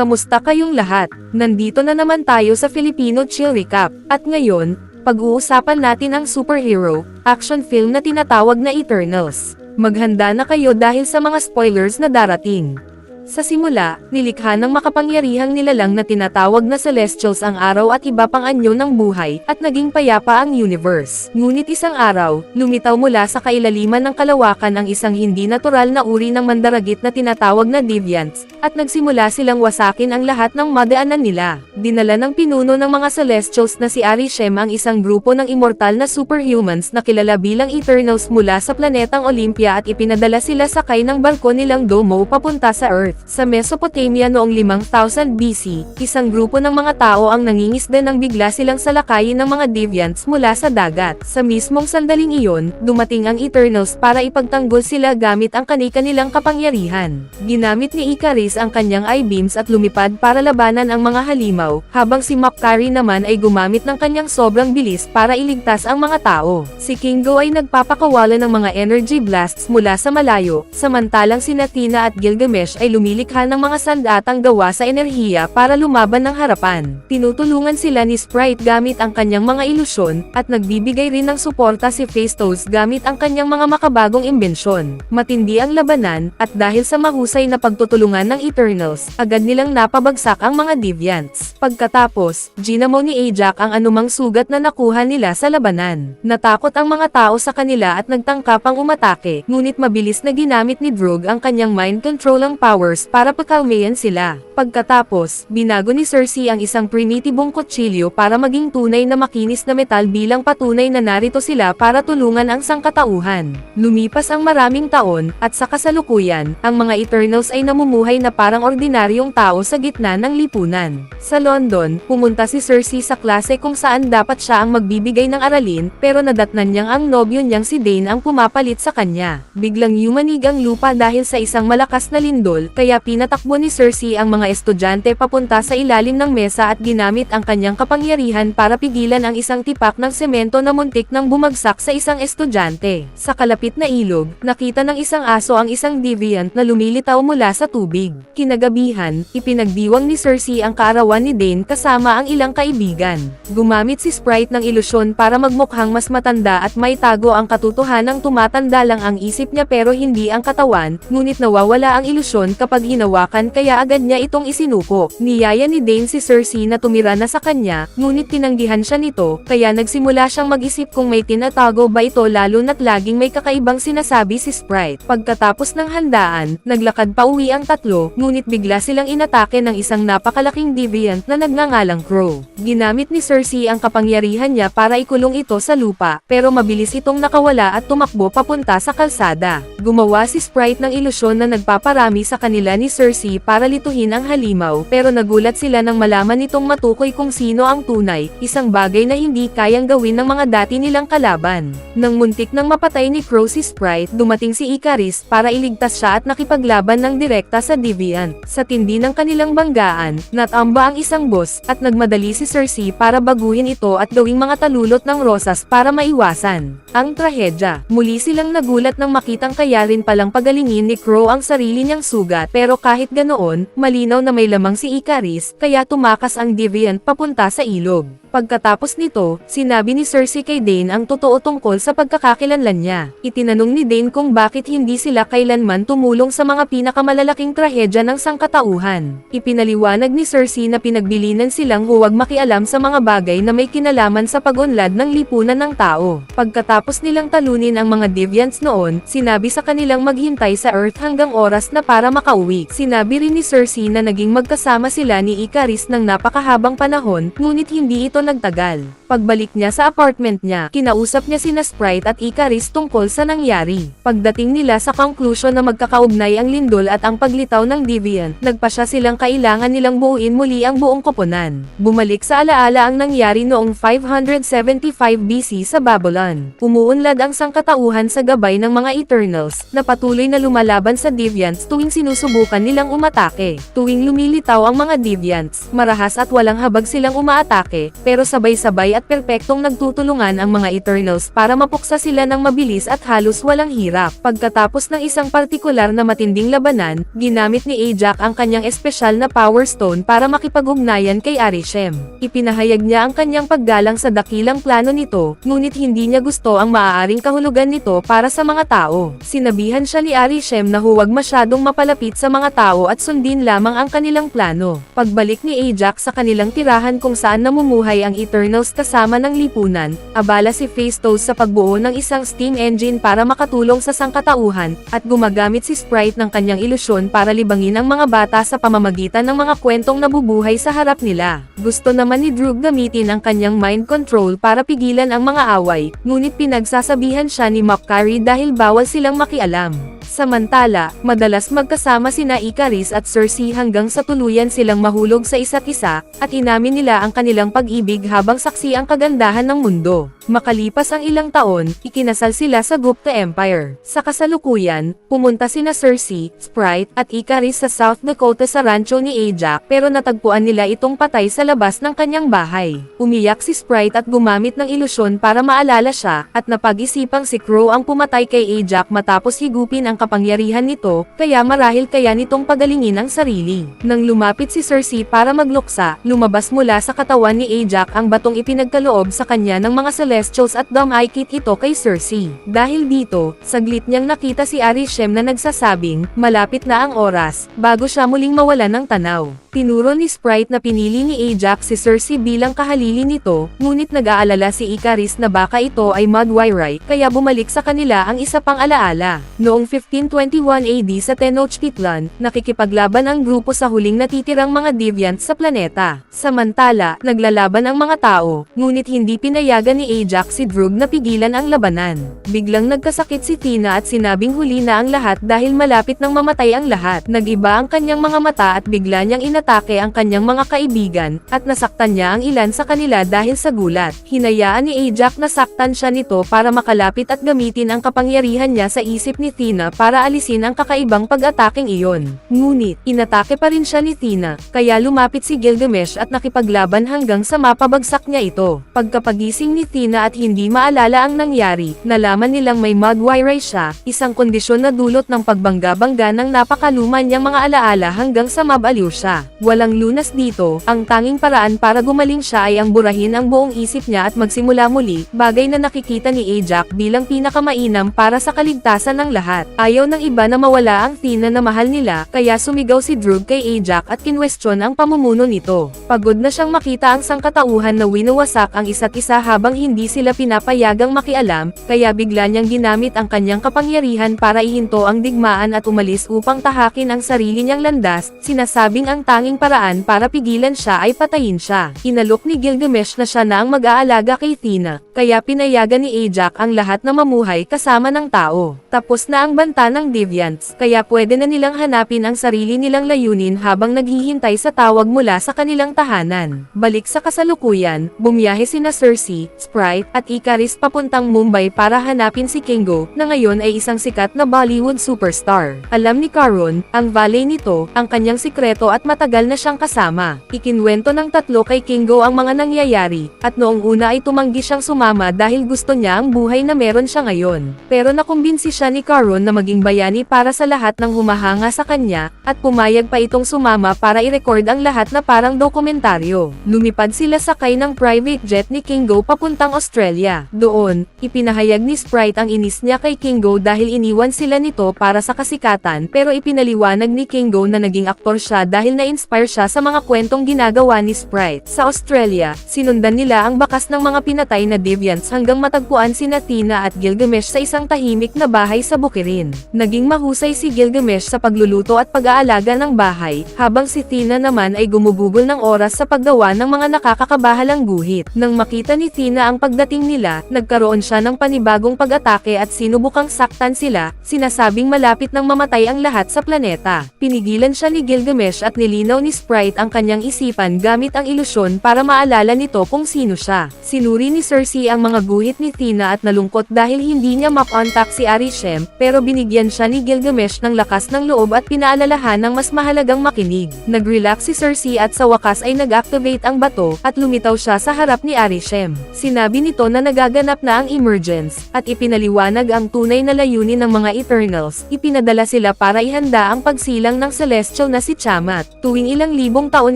Kamusta kayong lahat? Nandito na naman tayo sa Filipino Chill Recap. At ngayon, pag-uusapan natin ang superhero, action film na tinatawag na Eternals. Maghanda na kayo dahil sa mga spoilers na darating. Sa simula, nilikha ng makapangyarihang nilalang na tinatawag na Celestials ang araw at iba pang anyo ng buhay, at naging payapa ang universe. Ngunit isang araw, lumitaw mula sa kailaliman ng kalawakan ang isang hindi natural na uri ng mandaragit na tinatawag na Deviants, at nagsimula silang wasakin ang lahat ng madaanan nila. Dinala ng pinuno ng mga Celestials na si Arishem ang isang grupo ng immortal na superhumans na kilala bilang Eternals mula sa planetang Olympia at ipinadala sila sakay ng barko nilang Domo papunta sa Earth. Sa Mesopotamia noong 5000 BC, isang grupo ng mga tao ang nangingisda nang bigla silang salakayin ng mga Deviants mula sa dagat. Sa mismong sandaling iyon, dumating ang Eternals para ipagtanggol sila gamit ang kani-kanilang kapangyarihan. Ginamit ni Icarus ang kanyang eye-beams at lumipad para labanan ang mga halimaw, habang si Makkari naman ay gumamit ng kanyang sobrang bilis para iligtas ang mga tao. Si Kingo ay nagpapakawala ng mga energy blasts mula sa malayo, samantalang si Athena at Gilgamesh ay lumilikha ng mga sandatang gawa sa enerhiya para lumaban ng harapan. Tinutulungan sila ni Sprite gamit ang kanyang mga ilusyon, at nagbibigay rin ng suporta si Phastos gamit ang kanyang mga makabagong imbensyon. Matindi ang labanan, at dahil sa mahusay na pagtutulungan ng Eternals, agad nilang napabagsak ang mga Deviants. Pagkatapos, ginamo ni Ajax ang anumang sugat na nakuha nila sa labanan. Natakot ang mga tao sa kanila at nagtangkapang umatake, ngunit mabilis na ginamit ni Droog ang kanyang mind controlling powers para pakalmayan sila. Pagkatapos, binago ni Cersei ang isang primitibong kutsilyo para maging tunay na makinis na metal bilang patunay na narito sila para tulungan ang sangkatauhan. Lumipas ang maraming taon, at sa kasalukuyan, ang mga Eternals ay namumuhay na parang ordinaryong tao sa gitna ng lipunan. Sa London, pumunta si Cersei sa klase kung saan dapat siya ang magbibigay ng aralin, pero nadatnan niyang ang nobyo niyang si Dane ang pumapalit sa kanya. Biglang yumanig ang lupa dahil sa isang malakas na lindol, kaya pinatakbo ni Cersei ang mga estudyante papunta sa ilalim ng mesa at ginamit ang kanyang kapangyarihan para pigilan ang isang tipak ng semento na muntik nang bumagsak sa isang estudyante. Sa kalapit na ilog, nakita ng isang aso ang isang Deviant na lumilitaw mula sa tubig. Kinagabihan, ipinagdiwang ni Cersei ang kaarawan ni Dane kasama ang ilang kaibigan. Gumamit si Sprite ng ilusyon para magmukhang mas matanda at may tago ang katotohanang tumatanda lang ang isip niya pero hindi ang katawan, ngunit nawawala ang ilusyon kapag hinawakan kaya agad niya itong isinuko. Niyaya ni Dane si Cersei na tumira na sa kanya, ngunit tinanggihan siya nito, kaya nagsimula siyang mag-isip kung may tinatago ba ito lalo na't laging may kakaibang sinasabi si Sprite. Pagkatapos ng handaan, naglakad pa uwi ang tatlo, ngunit bigla silang inatake ng isang napakalaking Deviant na nagngangalang Crow. Ginamit ni Cersei ang kapangyarihan niya para ikulong ito sa lupa, pero mabilis itong nakawala at tumakbo papunta sa kalsada. Gumawa si Sprite ng ilusyon na nagpaparami sa kanila ni Cersei para lituhin ang halimaw, pero nagulat sila nang malaman nitong matukoy kung sino ang tunay, isang bagay na hindi kayang gawin ng mga dati nilang kalaban. Nang muntik nang mapatay ni Crow si Sprite, dumating si Icarus para iligtas siya at nakipaglaban ng direkta sa Deviant. Sa tindi ng kanilang banggaan, natamba ang isang boss, at nagmadali si Cersei para baguhin ito at gawing mga talulot ng rosas para maiwasan ang trahedya. Muli silang nagulat nang makitang kaya rin palang pagalingin ni Crow ang sarili niyang sugat, pero kahit ganoon, malinaw na may lamang si Icarus, kaya tumakas ang Deviant papunta sa ilog. Pagkatapos nito, sinabi ni Cersei kay Dane ang totoo tungkol sa pagkakakilanlan niya. Itinanong ni Dane kung bakit hindi sila kailanman tumulong sa mga pinakamalalaking trahedya ng sangkatauhan. Ipinaliwanag ni Cersei na pinagbilinan silang huwag makialam sa mga bagay na may kinalaman sa pag-unlad ng lipunan ng tao. Pagkatapos nilang talunin ang mga Deviants noon, sinabi sa kanilang maghintay sa Earth hanggang oras na para makauwi. Sinabi rin ni Cersei na naging magkasama sila ni Icarus ng napakahabang panahon, ngunit hindi ito nagtagal. Pagbalik niya sa apartment niya, kinausap niya sina Sprite at Icarus tungkol sa nangyari. Pagdating nila sa conclusion na magkakaugnay ang lindol at ang paglitaw ng Deviant, nagpasya silang kailangan nilang buuin muli ang buong koponan. Bumalik sa alaala ang nangyari noong 575 BC sa Babylon. Umuunlad ang sangkatauhan sa gabay ng mga Eternals, na patuloy na lumalaban sa Deviants tuwing sinusubukan nilang umatake. Tuwing lumilitaw ang mga Deviants, marahas at walang habag silang umaatake, pero sabay-sabay at at perpektong nagtutulungan ang mga Eternals para mapuksa sila ng mabilis at halos walang hirap. Pagkatapos ng isang partikular na matinding labanan, ginamit ni Ajak ang kanyang espesyal na Power Stone para makipag-ugnayan kay Arishem. Ipinahayag niya ang kanyang paggalang sa dakilang plano nito, ngunit hindi niya gusto ang maaaring kahulugan nito para sa mga tao. Sinabihan siya ni Arishem na huwag masyadong mapalapit sa mga tao at sundin lamang ang kanilang plano. Pagbalik ni Ajak sa kanilang tirahan kung saan namumuhay ang Eternals kasama ng lipunan, abala si Phastos sa pagbuo ng isang steam engine para makatulong sa sangkatauhan, at gumagamit si Sprite ng kanyang ilusyon para libangin ang mga bata sa pamamagitan ng mga kwentong nabubuhay sa harap nila. Gusto naman ni Droog gamitin ang kanyang mind control para pigilan ang mga away, ngunit pinagsasabihan siya ni Makari dahil bawal silang makialam. Samantala, madalas magkasama sina Ikaris at Cersei hanggang sa tuluyan silang mahulog sa isa't isa, at inamin nila ang kanilang pag-ibig habang saksi ang kagandahan ng mundo. Makalipas ang ilang taon, ikinasal sila sa Gupta Empire. Sa kasalukuyan, pumunta sina Cersei, Sprite, at Ikaris sa South Dakota sa rancho ni Ajak, pero natagpuan nila itong patay sa labas ng kanyang bahay. Umiyak si Sprite at gumamit ng ilusyon para maalala siya, at napag-isipang si Crow ang pumatay kay Ajak matapos higupin ang kapangyarihan nito, kaya marahil kaya nitong pagalingin ang sarili. Nang lumapit si Cersei para magluksa, lumabas mula sa katawan ni Ajak ang batong ipinagkaloob sa kanya ng mga Celestials at dumaikit ito kay Cersei. Dahil dito, saglit niyang nakita si Arishem na nagsasabing, malapit na ang oras, bago siya muling mawala ng tanaw. Tinuro ni Sprite na pinili ni Ajak si Cersei bilang kahalili nito, ngunit nag-aalala si Ikaris na baka ito ay Mudwyrite, kaya bumalik sa kanila ang isa pang alaala. Noong 1521 AD sa Tenochtitlan, nakikipaglaban ang grupo sa huling natitirang mga deviants sa planeta. Samantala, naglalaban ang mga tao, ngunit hindi pinayagan ni Ajak si Droog na pigilan ang labanan. Biglang nagkasakit si Tina at sinabing huli na ang lahat dahil malapit nang mamatay ang lahat. Nag-iba ang kanyang mga mata at bigla niyang inatake ang kanyang mga kaibigan, at nasaktan niya ang ilan sa kanila dahil sa gulat. Hinayaan ni Ajak na saktan siya nito para makalapit at gamitin ang kapangyarihan niya sa isip ni Tina para alisin ang kakaibang pag-ataking iyon. Ngunit, inatake pa rin siya ni Tina, kaya lumapit si Gilgamesh at nakipaglaban hanggang sa mapabagsak niya ito. Pagkapagising ni Tina at hindi maalala ang nangyari, nalaman nilang may Mudwyrite siya, isang kondisyon na dulot ng pagbangga-bangga ng napakaluma niyang mga alaala hanggang sa mabaliw siya. Walang lunas dito, ang tanging paraan para gumaling siya ay ang burahin ang buong isip niya at magsimula muli, bagay na nakikita ni Ajak bilang pinakamainam para sa kaligtasan ng lahat. Ayaw ng iba na mawala ang Tina na mahal nila, kaya sumigaw si Droog kay Ajak at kinwestiyon ang pamumuno nito. Pagod na siyang makita ang sangkatauhan na winawasak ang isa't isa habang hindi sila pinapayagang makialam, kaya bigla niyang ginamit ang kanyang kapangyarihan para ihinto ang digmaan at umalis upang tahakin ang sarili niyang landas, sinasabing ang tanging paraan para pigilan siya ay patayin siya. Inalok ni Gilgamesh na siya na ang mag-aalaga kay Tina, kaya pinayagan ni Ajak ang lahat na mamuhay kasama ng tao. Tapos na ang banta ng deviants, kaya pwede na nilang hanapin ang sarili nilang layunin habang naghihintay sa tawag mula sa kanilang tahanan. Balik sa kasalukuyan, bumiyahe sina Cersei, Sprite, at Ikaris papuntang Mumbai para hanapin si Kingo, na ngayon ay isang sikat na Bollywood superstar. Alam ni Karun, ang valet nito, ang kanyang sikreto at matagal na siyang kasama. Ikinwento ng tatlo kay Kingo ang mga nangyayari, at noong una ay tumanggi siyang sumama dahil gusto niya ang buhay na meron siya ngayon. Pero nakumbinsi siya ni Karun na maging bayani para sa lahat ng humahanga sa kanya, at pumayag pa itong sumama para i-record ang lahat na parang dokumentaryo. Lumipad sila sakay ng private jet ni Kingo papuntang Australia. Doon, ipinahayag ni Sprite ang inis niya kay Kingo dahil iniwan sila nito para sa kasikatan, pero ipinaliwanag ni Kingo na naging aktor siya dahil na-inspire siya sa mga kwentong ginagawa ni Sprite. Sa Australia, sinundan nila ang bakas ng mga pinatay na deviants hanggang matagpuan sina Tina at Gilgamesh sa isang tahimik na bahay sa Bukirin. Naging mahusay si Gilgamesh sa pagluluto at pag-aalaga ng bahay, habang si Tina naman ay gumugugol ng oras sa paggawa ng mga nakakakabahalang guhit. Nang makita ni Tina ang pagdating nila, nagkaroon siya ng panibagong pag-atake at sinubukang saktan sila, sinasabing malapit nang mamatay ang lahat sa planeta. Pinigilan siya ni Gilgamesh at nilinaw ni Sprite ang kanyang isipan gamit ang ilusyon para maalala nito kung sino siya. Sinuri ni Cersei ang mga guhit ni Thena at nalungkot dahil hindi niya makontak si Arishem, pero binigyan siya ni Gilgamesh ng lakas ng loob at pinaalalahan ng mas mahalagang makinig. Nag-relax si Cersei at sa wakas ay nag-activate ang bato, at lumitaw siya sa harap ni Arishem. Sinabi nito na nagaganap na ang emergence, at ipinaliwanag ang tunay na layunin ng mga Eternals. Ipinadala sila para ihanda ang pagsilang ng Celestial na si Tiamat. Tuwing ilang libong taon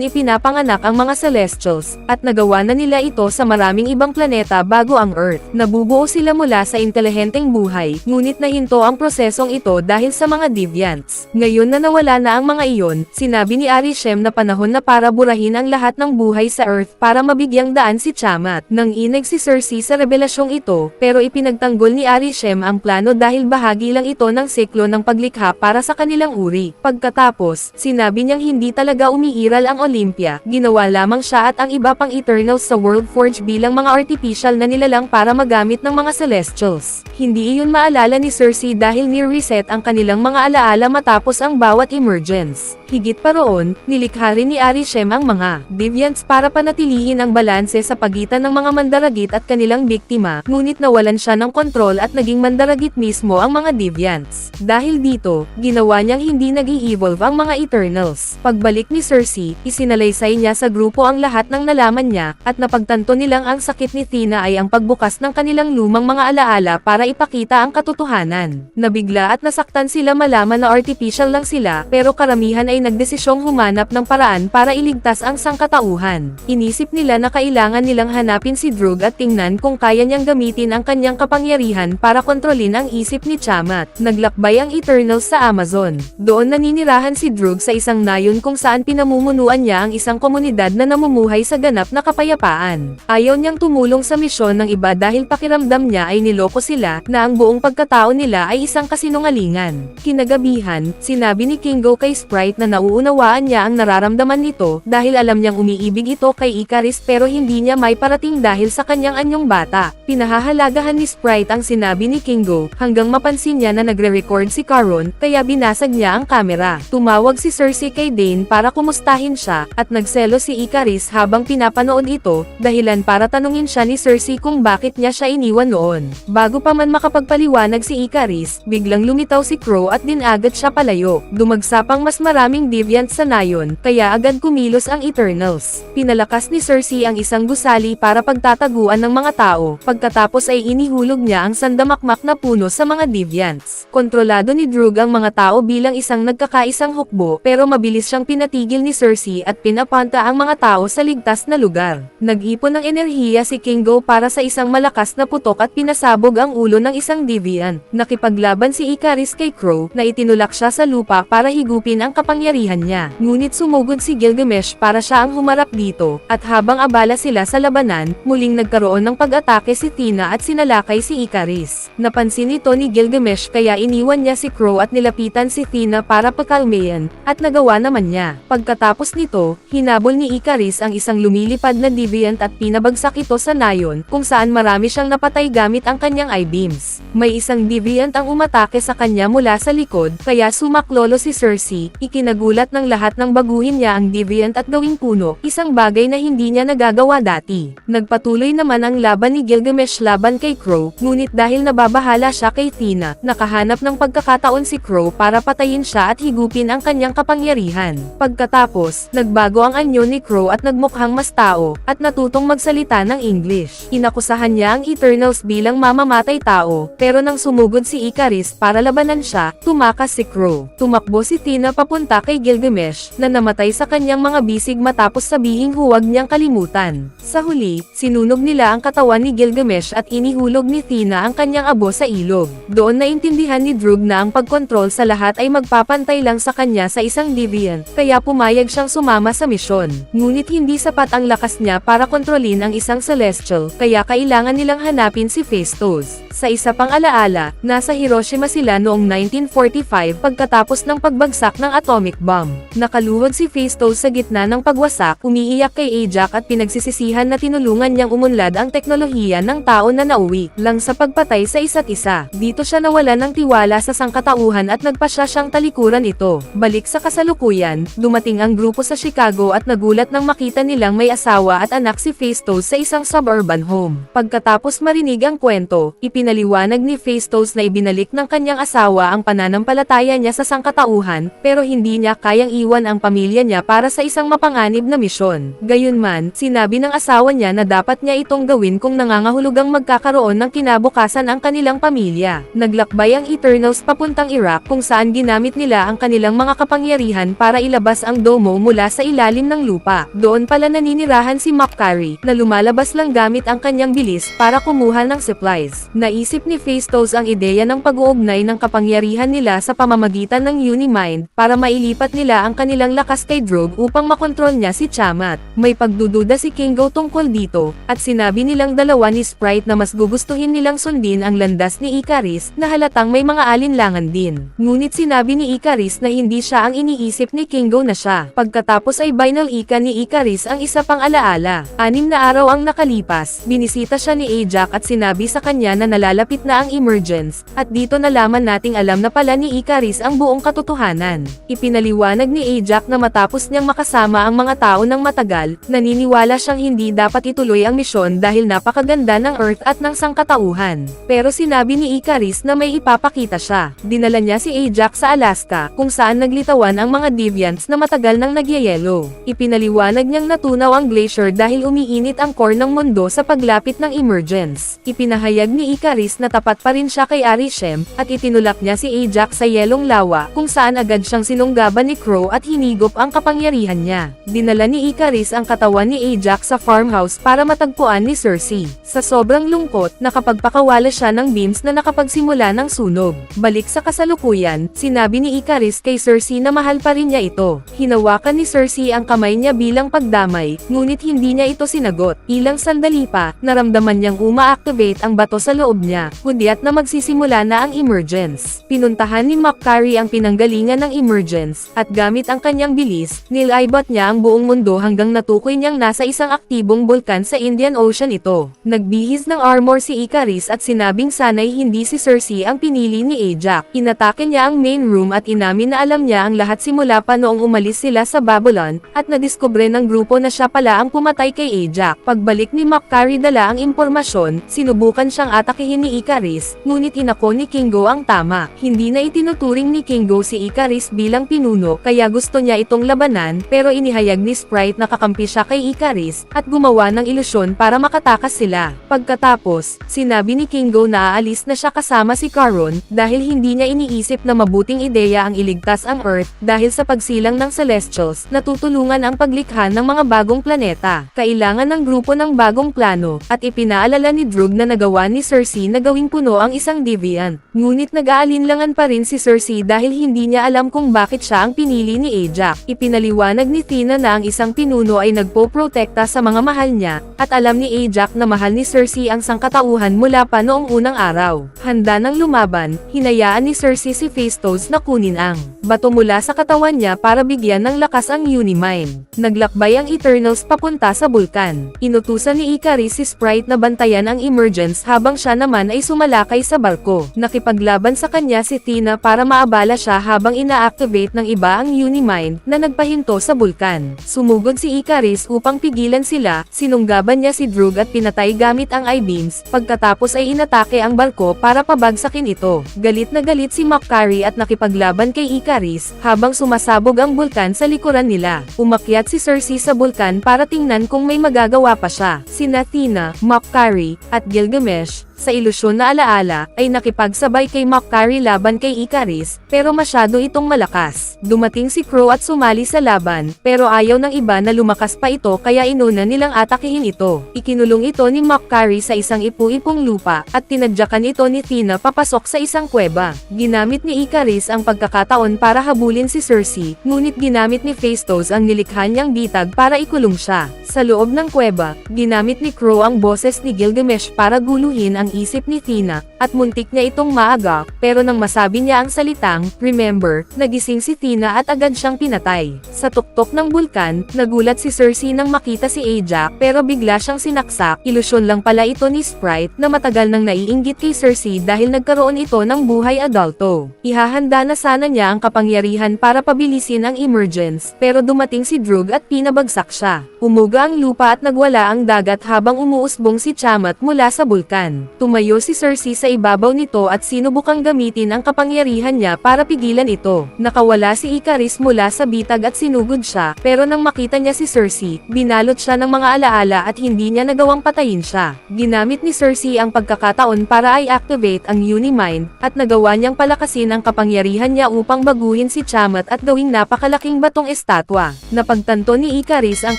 ipinapanganak ang mga Celestials, at nagawa na nila ito sa maraming ibang planeta bago ang Earth. Nabubuo sila mula sa intelihenteng buhay, ngunit nahinto ang prosesong ito dahil sa mga deviants. Ngayon na nawala na ang mga iyon, sinabi ni Arishem na panahon na para burahin ang lahat ng buhay sa Earth para mabigyang daan si Tiamat. Nang inag si Cersei sa revelasyong ito, pero ipinagtanggol ni Arishem ang plano dahil bahagi lang ito ng siklo ng paglikha para sa kanilang uri. Pagkatapos, sinabi niyang hindi talaga umiiral ang Olympia, ginawa lamang siya at ang iba pang Eternals sa World Forge bilang mga artificial na nilalang para magamit ng mga Celestials. Hindi iyon maalala ni Cersei dahil near-reset ang kanilang mga alaala matapos ang bawat emergence. Higit pa roon, nilikha rin ni Arishem ang mga deviants para panatilihin ang balanse sa pagitan ng mga mandaragit at kanilang biktima, ngunit nawalan siya ng kontrol at naging mandaragit mismo ang mga deviants. Dahil dito, ginawa niyang hindi nag-i-evolve ang mga Eternals. Pagbalik ni Cersei, isinalaysay niya sa grupo ang lahat ng nalaman niya, at napagtanto nilang ang sakit ni Thena ay ang pagbukas ng kanilang lumang mga alaala para ipakita ang katotohanan. Nabigla at nasaktan sila malaman na artificial lang sila, pero karamihan ay nagdesisyong humanap ng paraan para iligtas ang sangkatauhan. Inisip nila na kailangan nilang hanapin si Droog at tingnan kung kaya niyang gamitin ang kanyang kapangyarihan para kontrolin ang isip ni Tiamat. Naglakbay ang Eternals sa Amazon. Doon naninirahan si Droog sa isang nayon kung saan pinamumunuan niya ang isang komunidad na namumuhay sa ganap na kapayapaan. Ayaw niyang tumulong sa misyon ng iba dahil pakiramdam niya ay niloko sila, na ang buong pagkatao nila ay isang kasinungalingan. Kinagabihan, sinabi ni Kingo kay Sprite na nauunawaan niya ang nararamdaman nito dahil alam niyang umiibig ito kay Ikaris pero hindi niya may parating dahil sa kanyang anyong bata. Pinahahalagahan ni Sprite ang sinabi ni Kingo, hanggang mapansin niya na nagre-record si Caron, kaya binasag niya ang kamera. Tumawag si Cersei kay Dane para kumustahin siya, at nagselo si Ikaris habang pinapanood ito, dahilan para tanungin siya ni Cersei kung bakit niya siya iniwan noon. Bago pa man makapagpaliwanag si Ikaris, biglang lumitaw si Crow at dinagad siya palayo. Dumagsa pang mas maraming deviants sa nayon, kaya agad kumilos ang Eternals. Pinalakas ni Cersei ang isang gusali para pagtataguan ng mga tao, pagkatapos ay inihulog niya ang sandamakmak na puno sa mga deviants. Kontrolado ni Droog ang mga tao bilang isang nagkakaisang hukbo, pero mabilis siyang pinatigil ni Cersei at pinapanta ang mga tao sa ligtas na lugar. Nag-ipon ng enerhiya si Kingo para sa isang malakas na putok at pinasabog ang ulo ng isang deviant. Nakipaglaban si Ikaris kay Crow, na itinulak siya sa lupa para higupin ang kapangyarihan niya. Ngunit sumugod si Gilgamesh para siya ang humarap dito, at habang abala sila sa labanan, muling nagkaroon ng pag-atake si Thena at sinalakay si Ikaris. Napansin ito ni Gilgamesh kaya iniwan niya si Crow at nilapitan si Thena para pakalmayan, at nagawa naman niya. Pagkatapos nito, hinabol ni Ikaris ang isang lumilipad na deviant at pinabagsak ito sa nayon, kung saan marami siyang napatay gamit ang kanyang I-beams. May isang deviant ang umatake sa kanya mula sa likod, kaya sumaklolo si Cersei. Ikinagulat ng lahat ng baguhin niya ang deviant at gawing puno, isang bagay na hindi niya nagagawa dati. Nagpatuloy naman ang laban ni Gilgamesh laban kay Crow, ngunit dahil nababahala siya kay Thena, nakahanap ng pagkakataon si Crow para patayin siya at higupin ang kanyang kapangyarihan. Pagkatapos, nagbago ang anyo ni Crow at nagmukhang mas tao, at natutong magsalita ng English. Inakusahan niya ang Eternals bilang mamamatay tao, pero nang sumugod si Ikaris para labanan siya, tumakas si Crow. Tumakbo si Thena papunta kay Gilgamesh, na namatay sa kanyang mga bisig matapos sabihing huwag niyang kalimutan. Sa huli, sinunog nila ang katawan ni Gilgamesh at inihulog ni Thena ang kanyang abo sa ilog. Doon naintindihan ni Droog na ang pagkontrol sa lahat ay magpapantay lang sa kanya sa isang deviant, kaya pumayag siyang sumama sa misyon. Ngunit hindi sapat ang lakas niya para kontrolin ang isang Celestial, kaya kailangan nilang hanapin si Phastos. Sa isa pang alaala, nasa Hiroshima sila noong 1945 pagkatapos ng pagbagsak ng atomic bomb. Nakaluhod si Phastos sa gitna ng pagwasak, umiiyak kay Ajak at pinagsisisihan na tinulungan niyang umunlad ang teknolohiya ng tao na nauwi lang sa pagpatay sa isa't isa. Dito siya nawalan ng tiwala sa sangkatauhan at nagpasya siyang talikuran ito. Balik sa kasalukuyan, dumating ang grupo sa Chicago at nagulat nang makita nilang may asawa at anak si Phastos sa isang suburban home. Pagkatapos marinig ang kwento, ipinaliwanag ni Phastos na ibinalik ng kanyang asawa ang pananampalataya niya sa sangkatauhan, pero hindi niya kayang iwan ang pamilya niya para sa isang mapanganib na misyon. Gayunman, sinabi ng asawa niya na dapat niya itong gawin kung nangangahulugang magkakaroon ng kinabukasan ang kanilang pamilya. Naglakbay ang Eternals papuntang Iraq kung saan ginamit nila ang kanilang mga kapangyarihan para ilabas ang Domo mula sa ilalim ng lupa. Doon pala naninirahan si Makari, na lumalabas lang gamit ang kanyang bilis para kumuha ng supplies. Naisip ni Phastos ang ideya ng pag-uugnay ng kapangyarihan nila sa pamamagitan ng Unimind para mailipat nila ang kanilang lakas kay Droog upang makontrol niya si Tiamat. May pagdududa si Kingo tungkol dito, at sinabi nilang dalawa ni Sprite na mas gugustuhin nilang sundin ang landas ni Ikaris na halatang may mga alinlangan din. Ngunit sinabi ni Ikaris na hindi siya ang iniisip ni Kingo na siya. Pagkatapos ay binal ika ni Ikaris ang isa pang alaala. 6 na araw ang nakalipas, binisita siya ni Ajak at sinabi sa kanya na nalalapit na ang emergence, at dito nalaman nating alam na pala ni Ikaris ang buong katotohanan. Ipinaliwanag ni Ajak na matapos niyang makasama ang mga tao ng matagal, naniniwala siyang hindi dapat ituloy ang misyon dahil napakaganda ng Earth at ng sangkatauhan. Pero sinabi ni Ikaris na may ipapakita siya. Dinala niya si Ajak sa Alaska, kung saan naglitawan ang mga deviants na matagal nang nagyayelo. Ipinaliwanag niyang natunaw ang glacier dahil umiinit ang core ng mundo sa paglapit ng emergence. Ipinahayag ni Ikaris na tapat pa rin siya kay Arishem, at itinulak niya si Ajak sa yelong lawa, kung saan agad siyang sinunggaban ni Crow at hinigop ang kapangyarihan niya. Dinala ni Ikaris ang katawan ni Ajak sa farmhouse para matagpuan ni Cersei. Sa sobrang lungkot, nakapagpakawala siya ng beams na nakapagsimula ng sunog. Balik sa kasalukuyan, sinabi ni Ikaris kay Cersei na mahal pa rin niya ito. Hinawakan ni Cersei ang kamay niya bilang pagdamay, ngunit hindi niya ito sinagot. Ilang sandali pa, naramdaman niyang uma-activate ang bato sa loob niya, hudyat na magsisimula na ang emergence. Pinuntahan ni Makari ang pinanggalingan ng emergence, at gamit ang kanyang bilis, nilaybot niya ang buong mundo hanggang natukoy niyang nasa isang aktibong bulkan sa Indian Ocean ito. Nagbihis ng armor si Ikaris at sinabing sanay hindi si Cersei ang pinili ni Ajak. Inatake niya ang main room at inamin na alam niya ang lahat simula pa noong umalis sila sa Babylon, at nadiskubre ng grupo na siya pala ang pumatay kay Ajak. Pagbalik ni Makari dala ang impormasyon, sinubukan siyang atakihin ni Ikaris, ngunit inako ni Kingo ang tama. Hindi na itinuturing ni Kingo si Ikaris bilang pinuno kaya gusto niya itong labanan, pero inihayag ni Sprite na kakampi siya kay Ikaris, at gumawa ng ilusyon para makatakas sila. Pagkatapos, sinabi ni Kingo na aalis na siya kasama si Caron, dahil hindi niya iniisip na mabuting ideya ang iligtas ang Earth, dahil sa pagsilang ng Celestials, natutulungan ang paglikha ng mga bagong planeta. Kailangan ng grupo ng bagong plano, at ipinaalala ni Droog na nagawa ni Cersei na gawing puno ang isang deviant. Ngunit nag-aalinlangan pa rin si Cersei dahil hindi niya alam kung bakit siya ang pinili ni Ajak. Ipinaliwanag ni Tina na ang isang pinuno ay nagpoprotekta sa mga mahal niya, at alam ni Ajak na mahal ni Cersei ang sangkatauhan mula pa noong unang araw. Handa nang lumaban, hinayaan ni Cersei si Phastos na kunin ang bato mula sa katawan niya para bigyan ng lakas ang Unimind. Naglakbay ang Eternals papunta sa bulkan. Inutusan ni Ikaris si Sprite na bantayan ang emergence habang siya naman ay sumalakay sa barko. Nakipaglaban sa kanya si Tina para maabala siya habang ina-activate ng iba ang Unimind na nagpahinto sa bulkan. Sumugod si Ikaris upang pigilan sila, sinunggaban niya si Droog at pinatay gamit ang I-beams, pagkatapos ay inatake ang barko para pabagsakin ito. Galit na galit si Makari at nakipaglaban kay Ikaris, habang sumasabog ang bulkan sa likuran nila. Umakyat si Cersei sa bulkan para tingnan kung may magagawa pa siya. Sina Tina, Makari, at Gilgamesh, sa ilusyon na alaala, ay nakipagsabay kay Makari laban kay Ikaris, pero masyado itong malakas. Dumating si Crow at sumali sa laban, pero ayaw ng iba na lumakas pa ito kaya inuna nilang atakihin ito. Ikinulong ito ni Makari sa isang ipu-ipong lupa, at tinadyakan ito ni Tina papasok sa isang kuweba. Ginamit ni Ikaris ang pagkakataon para habulin si Cersei, ngunit ginamit ni Phastos ang nilikha niyang bitag para ikulong siya. Sa loob ng kuweba, ginamit ni Crow ang boses ni Gilgamesh para guluhin ang ang isip ni Tina, at muntik niya itong maaga, pero nang masabi niya ang salitang, remember, nagising si Tina at agad siyang pinatay. Sa tuktok ng bulkan, nagulat si Cersei nang makita si Ajax, pero bigla siyang sinaksak, ilusyon lang pala ito ni Sprite, na matagal nang naiinggit kay Cersei dahil nagkaroon ito ng buhay adulto. Ihahanda na sana niya ang kapangyarihan para pabilisin ang emergence, pero dumating si Droog at pinabagsak siya. Umuga ang lupa at nagwala ang dagat habang umuusbong si Tiamat mula sa bulkan. Tumayo si Cersei sa ibabaw nito at sinubukang gamitin ang kapangyarihan niya para pigilan ito. Nakawala si Ikaris mula sa bitag at sinugod siya, pero nang makita niya si Cersei, binalot siya ng mga alaala at hindi niya nagawang patayin siya. Ginamit ni Cersei ang pagkakataon para i-activate ang Unimind, at nagawa niyang palakasin ang kapangyarihan niya upang baguhin si Tiamat at gawing napakalaking batong estatwa. Napagtanto ni Ikaris ang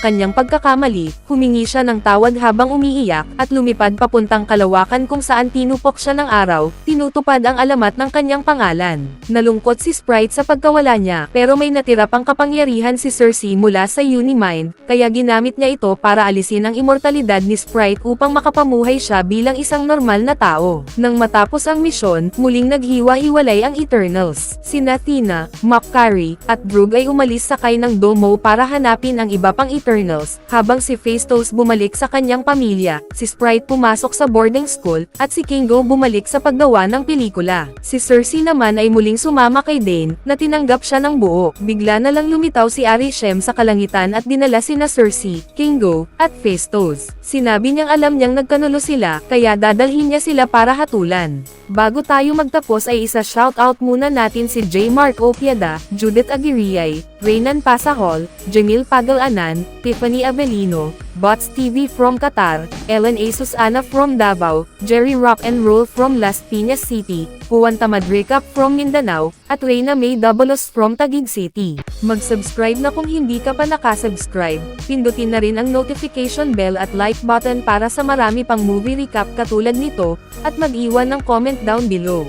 kanyang pagkakamali, humingi siya ng tawad habang umiiyak, at lumipad papuntang kalawakan kung saan tinupok siya ng araw, tinutupad ang alamat ng kanyang pangalan. Nalungkot si Sprite sa pagkawala niya, pero may natira pang kapangyarihan si Cersei mula sa Unimind, kaya ginamit niya ito para alisin ang immortalidad ni Sprite upang makapamuhay siya bilang isang normal na tao. Nang matapos ang misyon, muling naghiwa-hiwalay ang Eternals. Sina Tina, Makari, at Droog ay umalis sakay ng Domo para hanapin ang iba pang Eternals, habang si Phastos bumalik sa kanyang pamilya, si Sprite pumasok sa boarding school, at si Kingo bumalik sa paggawa ng pelikula. Si Cersei naman ay muling sumama kay Dane, na tinanggap siya ng buo. Bigla na lang lumitaw si Arishem sa kalangitan at dinala sina Cersei, Kingo, at Phastos. Sinabi niyang alam niyang nagkanulo sila, kaya dadalhin niya sila para hatulan. Bago tayo magtapos ay isa shoutout muna natin si J. Mark Opiada, Judith Aguirre, Reynan Pasahol, Jamil Pagalanan, Tiffany Avelino, Bots TV from Qatar, Ellen A. Susana from Davao, Jerry Rock and Roll from Las Piñas City, Juan Tamadricap from Mindanao, at Reyna May Dabalos from Taguig City. Mag-subscribe na kung hindi ka pa nakasubscribe, pindutin na rin ang notification bell at like button para sa marami pang movie recap katulad nito, at mag-iwan ng comment down below.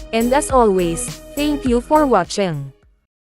And as always, thank you for watching.